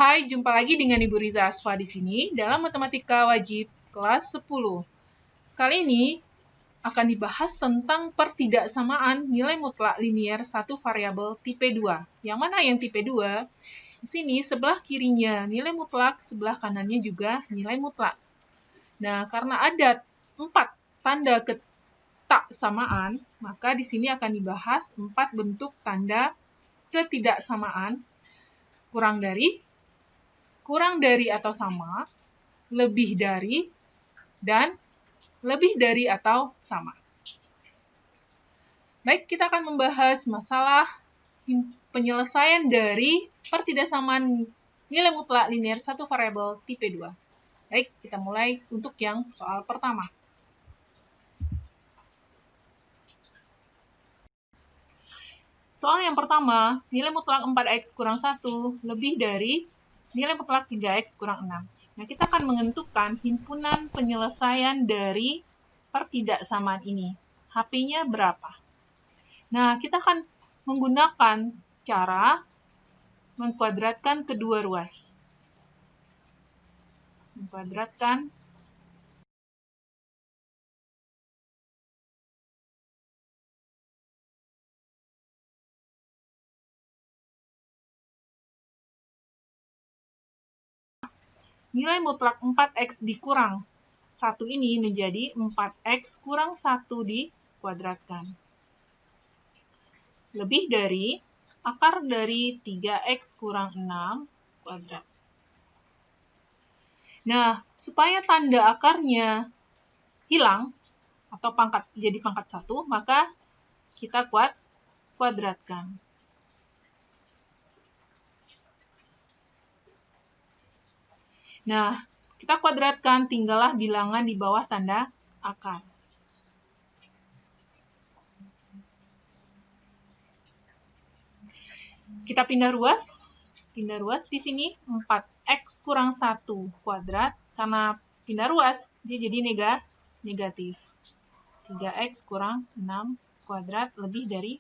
Hai, jumpa lagi dengan Ibu Riza Asfa di sini dalam Matematika Wajib kelas 10. Kali ini akan dibahas tentang pertidaksamaan nilai mutlak linier satu variabel tipe 2. Yang mana yang tipe 2? Di sini sebelah kirinya nilai mutlak, sebelah kanannya juga nilai mutlak. Nah, karena ada 4 tanda ketaksamaan, maka di sini akan dibahas 4 bentuk tanda ketidaksamaan, kurang dari atau sama, lebih dari, dan lebih dari atau sama. Baik, kita akan membahas masalah penyelesaian dari pertidaksamaan nilai mutlak linier satu variabel tipe 2. Baik, kita mulai untuk yang soal pertama. Soal yang pertama, nilai mutlak 4x kurang 1 lebih dari nilai mutlak 3x kurang 6. Nah, kita akan menentukan himpunan penyelesaian dari pertidaksamaan ini. HP-nya berapa? Nah, kita akan menggunakan cara mengkuadratkan kedua ruas. Mengkuadratkan nilai mutlak 4x dikurang 1 ini menjadi 4x kurang 1 dikuadratkan. Lebih dari akar dari 3x kurang 6 kuadrat. Nah, supaya tanda akarnya hilang atau jadi pangkat 1, maka kita kuadratkan. Nah, kita kuadratkan, tinggallah bilangan di bawah tanda akar. Kita pindah ruas di sini 4x kurang 1 kuadrat, karena pindah ruas, dia jadi negatif. 3x kurang 6 kuadrat lebih dari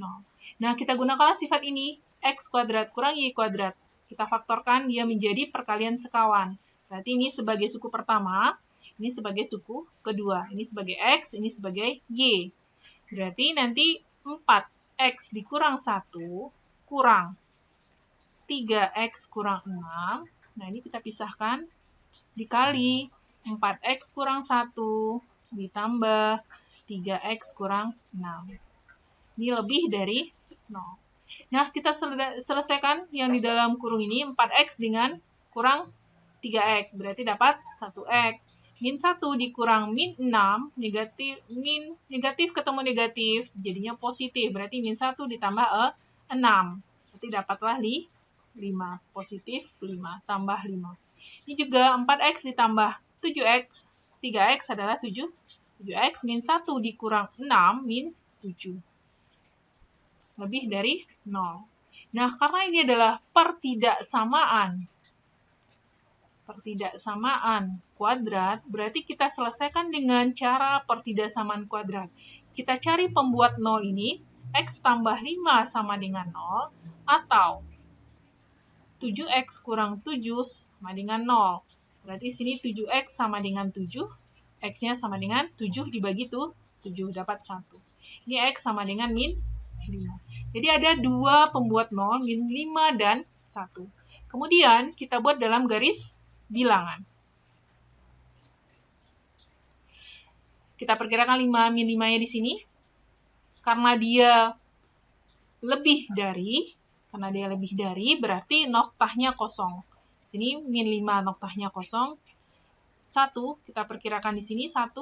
0. Nah, kita gunakanlah sifat ini, x kuadrat kurang y kuadrat. Kita faktorkan, dia menjadi perkalian sekawan. Berarti ini sebagai suku pertama, ini sebagai suku kedua. Ini sebagai x, ini sebagai y. Berarti nanti 4x dikurang 1 kurang 3x kurang 6. Nah, ini kita pisahkan. Dikali 4x kurang 1 ditambah 3x kurang 6. Ini lebih dari 0. Nah, kita selesaikan yang di dalam kurung ini, 4x dengan kurang 3x. Berarti dapat 1x. Min 1 dikurang min 6, negatif ketemu negatif, jadinya positif. Berarti min 1 ditambah 6. Berarti dapatlah 5. Positif 5 tambah 5. Ini juga 4x ditambah 7x. 3x adalah 7x. Min 1 dikurang 6, min 7. Lebih dari 0. Nah, karena ini adalah pertidaksamaan kuadrat, berarti kita selesaikan dengan cara pertidaksamaan kuadrat. Kita cari pembuat 0 ini, x tambah 5 sama dengan 0, atau 7x kurang 7 sama dengan 0. Berarti sini 7x sama dengan 7, x-nya sama dengan 7 dibagi 7, dapat 1. Ini x sama dengan min 5. Jadi ada dua pembuat 0, min 5 dan 1. Kemudian kita buat dalam garis bilangan. Kita perkirakan 5, min 5-nya di sini. Karena dia lebih dari, berarti noktahnya kosong. Di sini min 5 noktahnya kosong. 1, kita perkirakan di sini 1.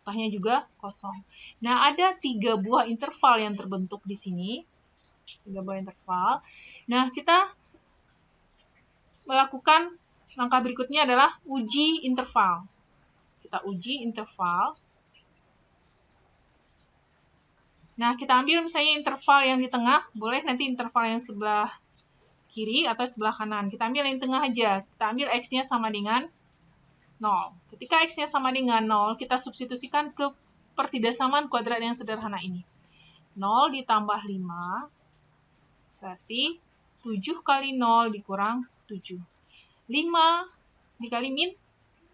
Noktahnya juga kosong. Nah, ada 3 buah interval yang terbentuk di sini. 3 buah interval. Nah, kita melakukan langkah berikutnya adalah uji interval. Kita uji interval. Nah, kita ambil misalnya interval yang di tengah, boleh nanti interval yang sebelah kiri atau sebelah kanan. Kita ambil yang tengah aja. Kita ambil x-nya sama dengan 0. Ketika x-nya sama dengan 0, kita substitusikan ke pertidaksamaan kuadrat yang sederhana ini. 0 ditambah 5, berarti 7 kali 0 dikurang 7. 5 dikali min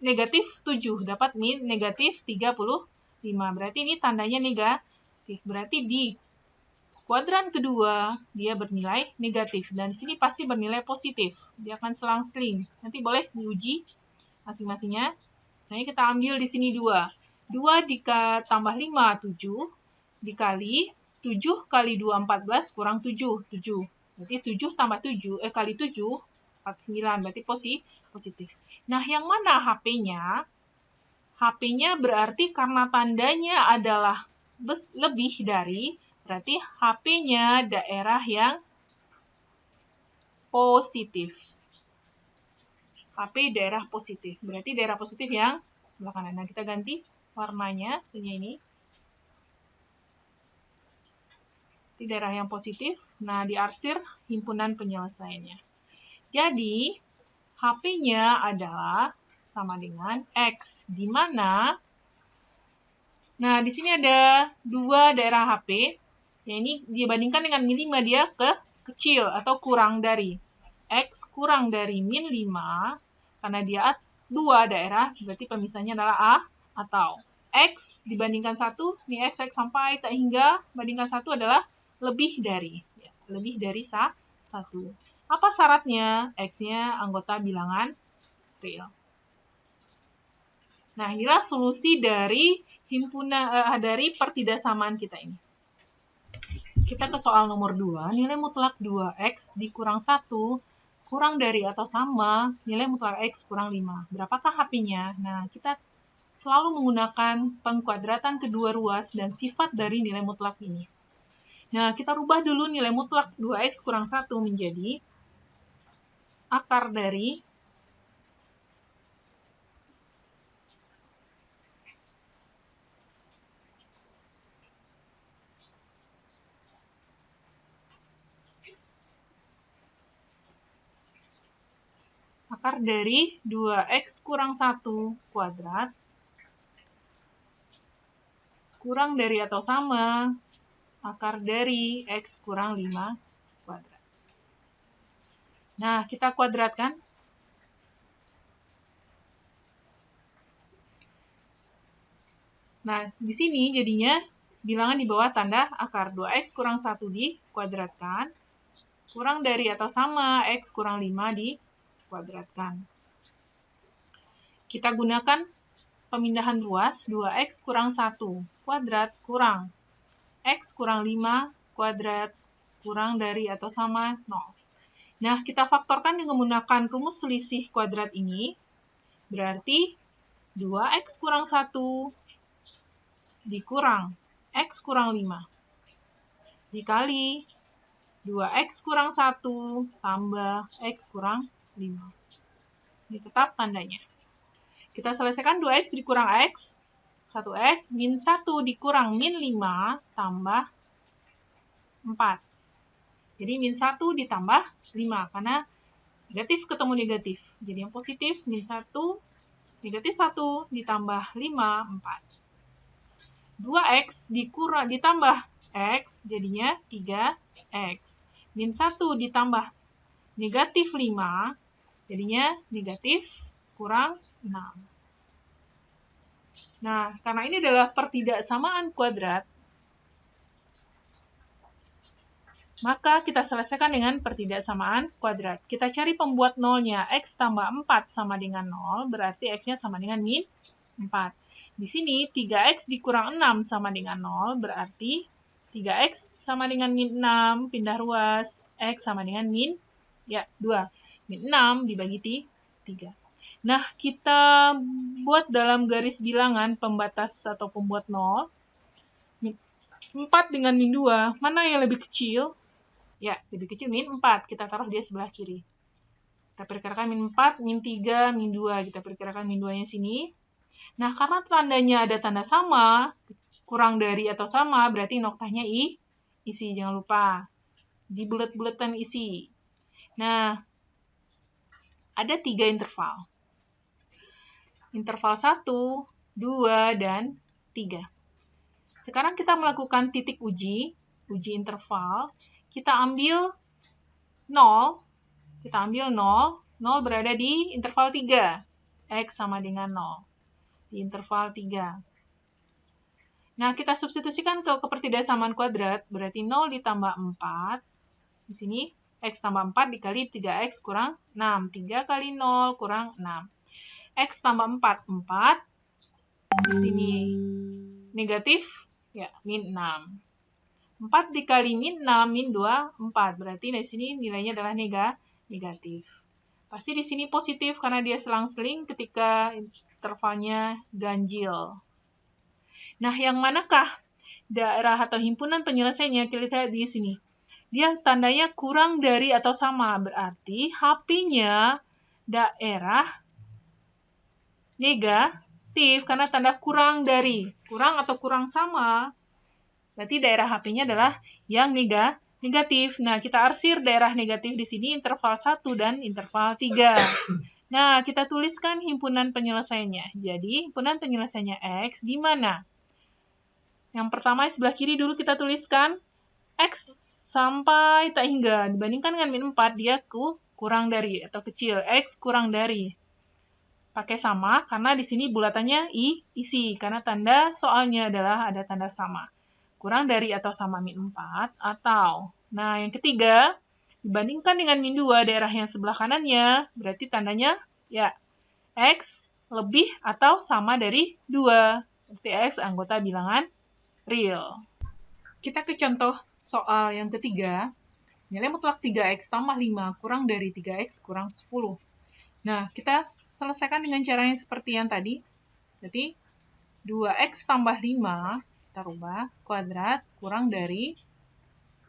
negatif 7, dapat min negatif 35. Berarti ini tandanya negatif. Berarti di kuadran kedua, dia bernilai negatif. Dan di sini pasti bernilai positif. Dia akan selang-seling. Nanti boleh diuji masing-masingnya. Nah, ini kita ambil di sini 2. 2 tambah 5, 7. Dikali 7 kali 2, 14, kurang 7. 7. Berarti 7 tambah 7, kali 7, 49. Berarti positif. Nah, yang mana HP-nya? HP-nya berarti karena tandanya adalah lebih dari, berarti HP-nya daerah yang positif. HP daerah positif. Berarti daerah positif yang sebelah kanan. Nah, kita ganti warnanya, misalnya ini. Di daerah yang positif. Nah, diarsir himpunan penyelesaiannya. Jadi, HP-nya adalah sama dengan X, di mana, nah, di sini ada 2 daerah HP, ya ini dibandingkan dengan min 5, dia kecil atau kurang dari. X kurang dari min 5, karena dia 2 daerah, berarti pemisahnya adalah A, atau X dibandingkan 1, ini X sampai tak hingga, bandingkan 1 adalah lebih dari. Ya, lebih dari 1. Apa syaratnya? X-nya anggota bilangan real. Nah, inilah solusi dari dari pertidaksamaan kita ini. Kita ke soal nomor 2, nilai mutlak 2x dikurang 1 kurang dari atau sama nilai mutlak x kurang 5. Berapakah HP-nya? Nah, kita selalu menggunakan pengkuadratan kedua ruas dan sifat dari nilai mutlak ini. Nah, kita rubah dulu nilai mutlak 2x kurang 1 menjadi akar dari akar dari 2x kurang 1 kuadrat kurang dari atau sama akar dari x kurang 5 kuadrat. Nah, kita kuadratkan. Nah, di sini jadinya bilangan di bawah tanda akar 2x kurang 1 dikuadratkan, kurang dari atau sama x kurang 5 dikuadratkan. Kita gunakan pemindahan ruas 2x kurang 1 kuadrat kurang x kurang 5 kuadrat kurang dari atau sama 0. Nah, kita faktorkan dengan menggunakan rumus selisih kuadrat ini, berarti 2x kurang 1 dikurang x kurang 5 dikali 2x kurang 1 tambah x kurang 5. Ini tetap tandanya. Kita selesaikan 2x dikurang x, 1x, min 1 dikurang min 5 tambah 4. Jadi min 1 ditambah 5, karena negatif ketemu negatif. Jadi yang positif, min 1, negatif 1 ditambah 5, 4. 2x ditambah x, jadinya 3x. Min 1 ditambah negatif 5, jadinya negatif kurang 6. Nah, karena ini adalah pertidaksamaan kuadrat, maka kita selesaikan dengan pertidaksamaan kuadrat. Kita cari pembuat nolnya, x tambah 4 sama dengan 0, berarti x-nya sama dengan min 4. Di sini 3x dikurang 6 sama dengan 0, berarti 3x sama dengan min 6, pindah ruas, x sama dengan min 2. Min 6 dibagi 3. Nah, kita buat dalam garis bilangan pembatas atau pembuat 0. 4 dengan min 2, mana yang lebih kecil? Ya, lebih kecil min 4. Kita taruh dia sebelah kiri. Kita perkirakan min 4, min 3, min 2. Kita perkirakan min 2-nya sini. Nah, karena tandanya ada tanda sama, kurang dari atau sama, berarti noktanya isi. Jangan lupa. Di bulet-buletan isi. Nah, ada 3 interval. Interval 1, 2, dan 3. Sekarang kita melakukan titik uji interval. Kita ambil 0, kita ambil 0, 0 berada di interval 3. X sama dengan 0. Di interval 3. Nah, kita substitusikan ke kepertidaksamaan kuadrat, berarti 0 ditambah 4. Di sini, X tambah 4 dikali 3X kurang 6. 3 kali 0 kurang 6. X tambah 4, 4. Di sini negatif, ya, min 6. 4 dikali min 6, min 2, 4. Berarti di sini nilainya adalah negatif. Pasti di sini positif karena dia selang-seling ketika intervalnya ganjil. Nah, yang manakah daerah atau himpunan penyelesaiannya? Kita lihat di sini. Dia tandanya kurang dari atau sama. Berarti HP-nya daerah negatif karena tanda kurang dari. Kurang atau kurang sama. Berarti daerah HP-nya adalah yang negatif. Nah, kita arsir daerah negatif di sini interval 1 dan interval 3. Nah, kita tuliskan himpunan penyelesaiannya. Jadi, himpunan penyelesaiannya X di mana? Yang pertama, sebelah kiri dulu kita tuliskan X sampai tak hingga. Dibandingkan dengan min 4, dia kurang dari atau kecil. X kurang dari. Pakai sama, karena di sini bulatannya isi. Karena tanda soalnya adalah ada tanda sama. Kurang dari atau sama min 4, atau. Nah, yang ketiga, dibandingkan dengan min 2, daerah yang sebelah kanannya, berarti tandanya, ya, X lebih atau sama dari 2. Berarti X anggota bilangan real. Kita ke contoh soal yang ketiga. Nilai mutlak 3X tambah 5 kurang dari 3X kurang 10. Nah, kita selesaikan dengan cara yang seperti yang tadi. Jadi, 2X tambah 5, kita rubah, kuadrat kurang dari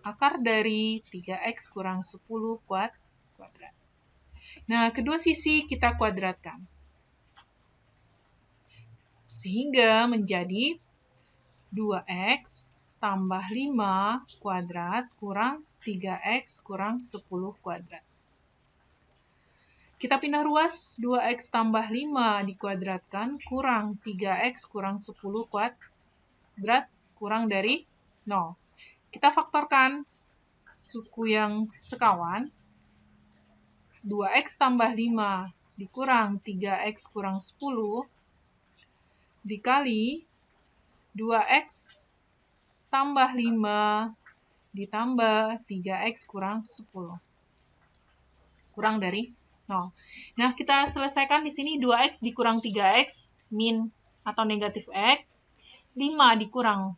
akar dari 3X kurang 10 kuadrat. Nah, kedua sisi kita kuadratkan. Sehingga menjadi 2X tambah 5 kuadrat kurang 3X kurang 10 kuadrat. Kita pindah ruas, 2X tambah 5 dikuadratkan kurang 3X kurang 10 kuadrat kurang dari 0. Kita faktorkan suku yang sekawan. 2X tambah 5 dikurang 3X kurang 10 dikali 2X tambah 5 ditambah 3X kurang 10. Kurang dari 0. Nah, kita selesaikan di sini 2X dikurang 3X, min atau negatif X. 5 dikurang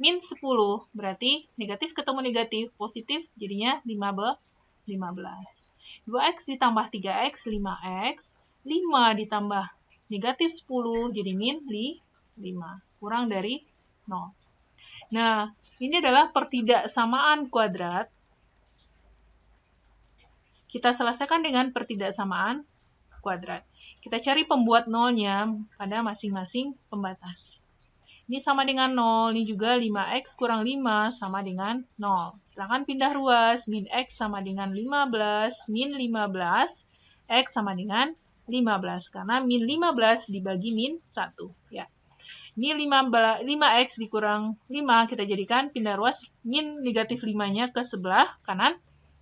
min 10, berarti negatif ketemu negatif, positif, jadinya 15. 2X ditambah 3X, 5X. 5 ditambah negatif 10, jadi min 5. Kurang dari 0. Nah, ini adalah pertidaksamaan kuadrat. Kita selesaikan dengan pertidaksamaan kuadrat. Kita cari pembuat nolnya pada masing-masing pembatas. Ini sama dengan 0, ini juga 5X kurang 5 sama dengan 0. Silakan pindah ruas, min X sama dengan 15, min 15, X sama dengan 15. Karena min 15 dibagi min 1. Ya. Ini 5X dikurang 5, kita jadikan pindah ruas min negatif 5-nya ke sebelah kanan.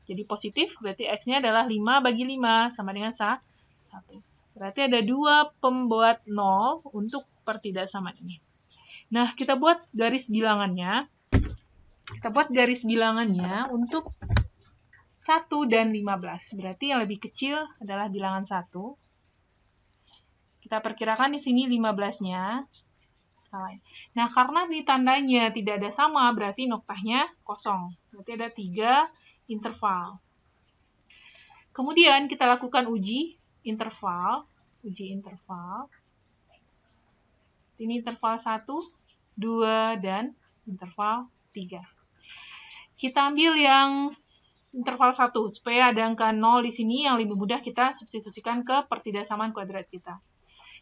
Jadi positif, berarti X-nya adalah 5 bagi 5, sama dengan 1. Berarti ada 2 pembuat 0 untuk pertidaksamaan ini. Nah, kita buat garis bilangannya. Kita buat garis bilangannya untuk 1 dan 15. Berarti yang lebih kecil adalah bilangan 1. Kita perkirakan di sini 15-nya. Nah, karena di tandanya tidak ada sama, berarti noktahnya kosong. Berarti ada 3 interval. Kemudian kita lakukan uji interval. Ini interval 1, 2, dan interval 3. Kita ambil yang interval 1, supaya ada angka 0 di sini, yang lebih mudah kita substitusikan ke pertidaksamaan kuadrat kita.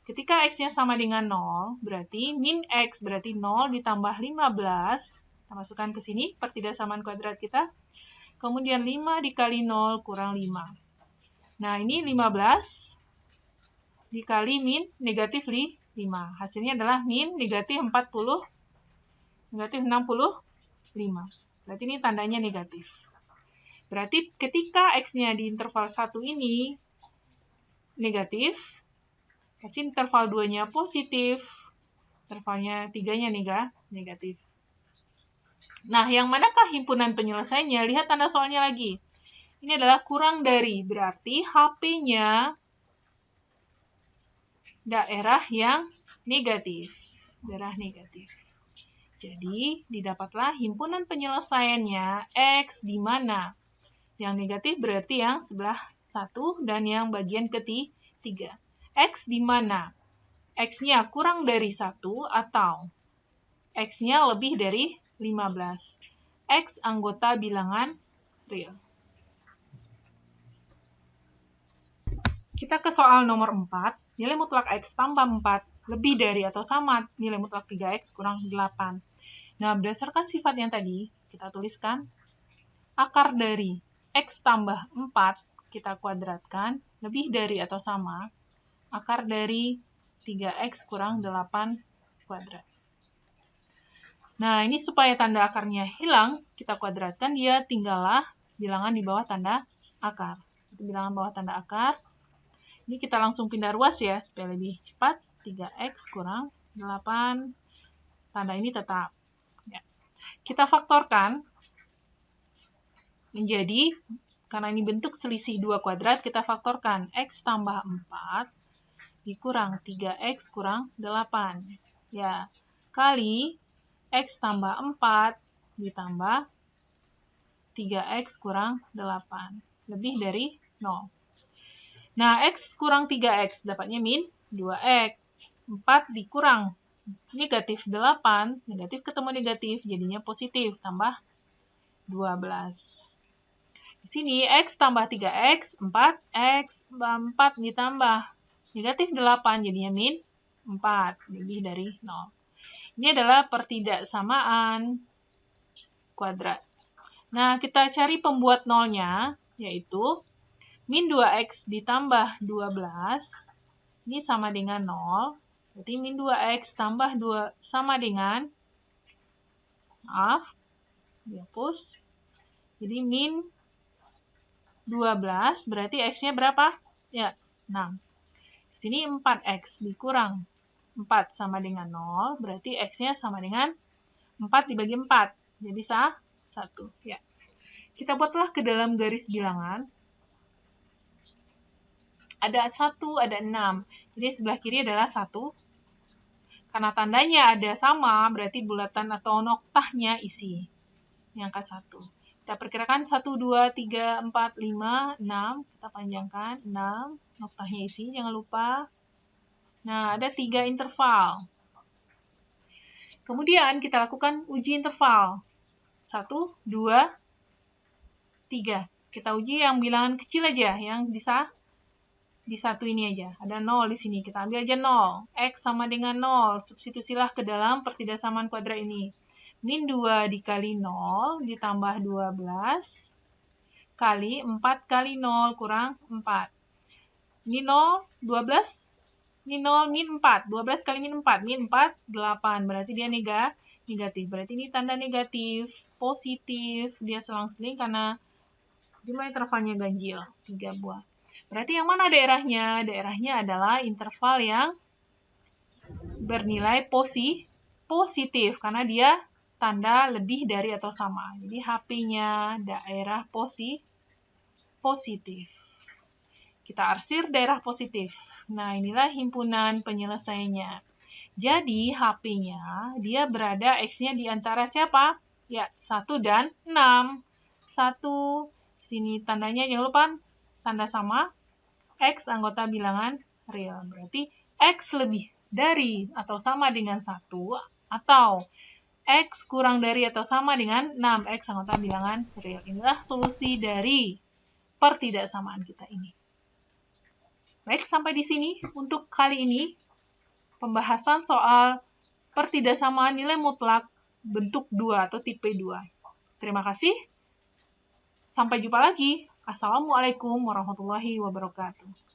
Ketika X-nya sama dengan 0, berarti min X berarti 0 ditambah 15. Kita masukkan ke sini, pertidaksamaan kuadrat kita. Kemudian 5 dikali 0 kurang 5. Nah, ini 15 dikali min negatif 5. Hasilnya adalah min negatif 65. Berarti ini tandanya negatif. Berarti ketika X-nya di interval 1 ini negatif, berarti interval 2-nya positif, intervalnya 3-nya negatif. Nah, yang manakah himpunan penyelesaiannya? Lihat tanda soalnya lagi. Ini adalah kurang dari, berarti HP-nya daerah yang negatif. Daerah negatif. Jadi, didapatlah himpunan penyelesaiannya X di mana yang negatif berarti yang sebelah 1 dan yang bagian ketiga. X di mana X-nya kurang dari 1 atau X-nya lebih dari 15. X anggota bilangan real. Kita ke soal nomor 4. Nilai mutlak X tambah 4 lebih dari atau sama nilai mutlak 3X kurang 8. Nah, berdasarkan sifat yang tadi, kita tuliskan akar dari X tambah 4, kita kuadratkan, lebih dari atau sama, akar dari 3X kurang 8 kuadrat. Nah, ini supaya tanda akarnya hilang, kita kuadratkan, dia tinggallah bilangan di bawah tanda akar. Itu bilangan bawah tanda akar. Ini kita langsung pindah ruas ya, supaya lebih cepat. 3X kurang 8, tanda ini tetap. Ya. Kita faktorkan menjadi, karena ini bentuk selisih 2 kuadrat, kita faktorkan X tambah 4 dikurang 3X kurang 8. Ya, kali X tambah 4 ditambah 3X kurang 8. Lebih dari 0. Nah, X kurang 3X, dapatnya min 2X. 4 dikurang negatif 8, negatif ketemu negatif, jadinya positif, tambah 12. Di sini X tambah 3X, 4X, 4 ditambah negatif 8, jadinya min 4, lebih dari 0. Ini adalah pertidaksamaan kuadrat. Nah, kita cari pembuat nolnya, yaitu min 2X ditambah 12, ini sama dengan 0, berarti min 2X tambah 2 sama dengan, maaf, dihapus, jadi min 12, berarti X-nya berapa? Ya, 6. Di sini 4X dikurang 4 sama dengan 0, berarti X-nya sama dengan 4 dibagi 4, jadi 1. Ya. Kita buatlah ke dalam garis bilangan. Ada 1, ada 6. Jadi sebelah kiri adalah 1. Karena tandanya ada sama, berarti bulatan atau noktahnya isi. Ini angka 1. Kita perkirakan 1, 2, 3, 4, 5, 6. Kita panjangkan 6. Noktahnya isi, jangan lupa. Nah, ada 3 interval. Kemudian kita lakukan uji interval. 1, 2, 3. Kita uji yang bilangan kecil aja, yang bisa di satu ini aja. Ada 0 di sini. Kita ambil aja 0. X sama dengan 0. Substitusilah ke dalam pertidaksamaan kuadrat ini. Min 2 dikali 0 ditambah 12 kali 4 kali 0 kurang 4. Ini 0, 12. Ini 0, min 4. 12 kali min 4. Min 4, 8. Berarti dia negatif. Berarti ini tanda negatif. Positif. Dia selang-seling karena jumlah intervalnya ganjil. 3 buah. Berarti yang mana daerahnya? Daerahnya adalah interval yang bernilai positif, karena dia tanda lebih dari atau sama. Jadi HP-nya daerah positif. Kita arsir daerah positif. Nah, inilah himpunan penyelesaiannya. Jadi, HP-nya, dia berada X-nya di antara siapa? Ya, 1 dan 6. 1, sini tandanya jangan lupa, tanda sama, X anggota bilangan real. Berarti X lebih dari atau sama dengan 1, atau X kurang dari atau sama dengan 6, X anggota bilangan real. Inilah solusi dari pertidaksamaan kita ini. Baik, sampai di sini untuk kali ini pembahasan soal pertidaksamaan nilai mutlak bentuk 2 atau tipe 2. Terima kasih. Sampai jumpa lagi. Assalamualaikum warahmatullahi wabarakatuh.